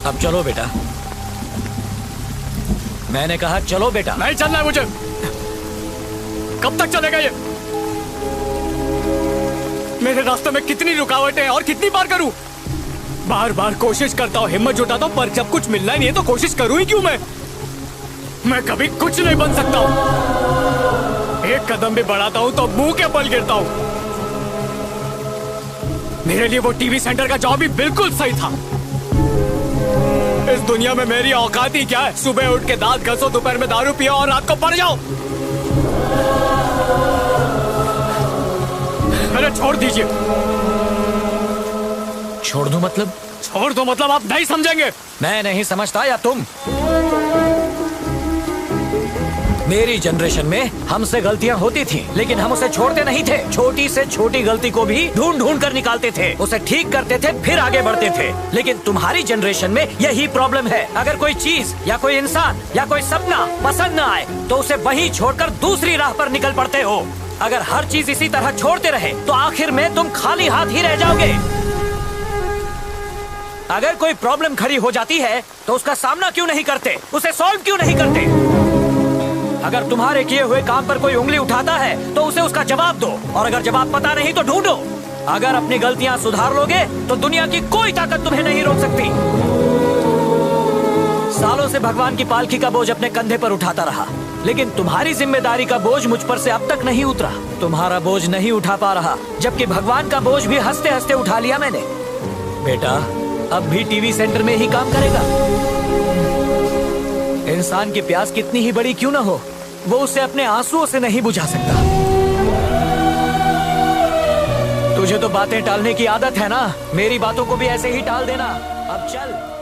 अब चलो बेटा, मैंने कहा चलो बेटा। नहीं चलना है मुझे। कब तक चलेगा ये? मेरे रास्ते में कितनी रुकावटें हैं और कितनी बार करूं? बार बार कोशिश करता हूं, हिम्मत जुटाता हूं, पर जब कुछ मिलना ही नहीं है तो कोशिश करूं ही क्यों मैं कभी कुछ नहीं बन सकता हूं। एक कदम भी बढ़ाता हूं तो मुंह के बल गिरता हूं। मेरे लिए वो टीवी सेंटर का जॉब भी बिल्कुल सही था। इस दुनिया में मेरी औकात ही क्या है? सुबह उठ के दांत घसो, दोपहर में दारू पियो और रात को पड़ जाओ। अरे छोड़ दीजिए। छोड़ दूं मतलब? छोड़ दो मतलब आप नहीं समझेंगे। मैं नहीं समझता या तुम? मेरी जनरेशन में हमसे गलतियां होती थी, लेकिन हम उसे छोड़ते नहीं थे। छोटी से छोटी गलती को भी ढूंढ ढूंढ कर निकालते थे, उसे ठीक करते थे, फिर आगे बढ़ते थे। लेकिन तुम्हारी जनरेशन में यही प्रॉब्लम है। अगर कोई चीज या कोई इंसान या कोई सपना पसंद न आए तो उसे वहीं छोड़कर दूसरी राह पर निकल पड़ते हो। अगर हर चीज इसी तरह छोड़ते रहे तो आखिर में तुम खाली हाथ ही रह जाओगे। अगर कोई प्रॉब्लम खड़ी हो जाती है तो उसका सामना क्यों नहीं करते, उसे सॉल्व क्यों नहीं करते? अगर तुम्हारे किए हुए काम पर कोई उंगली उठाता है तो उसे उसका जवाब दो, और अगर जवाब पता नहीं तो ढूंढो। अगर अपनी गलतियां सुधार लोगे तो दुनिया की कोई ताकत तुम्हें नहीं रोक सकती। सालों से भगवान की पालकी का बोझ अपने कंधे पर उठाता रहा, लेकिन तुम्हारी जिम्मेदारी का बोझ मुझ पर से अब तक नहीं उतरा। तुम्हारा बोझ नहीं उठा पा रहा, जबकि भगवान का बोझ भी हंसते हंसते उठा लिया मैंने। बेटा अब भी टीवी सेंटर में ही काम करेगा। इंसान की प्यास कितनी ही बड़ी क्यों ना हो, वो उसे अपने आंसुओं से नहीं बुझा सकता। तुझे तो बातें टालने की आदत है ना, मेरी बातों को भी ऐसे ही टाल देना। अब चल।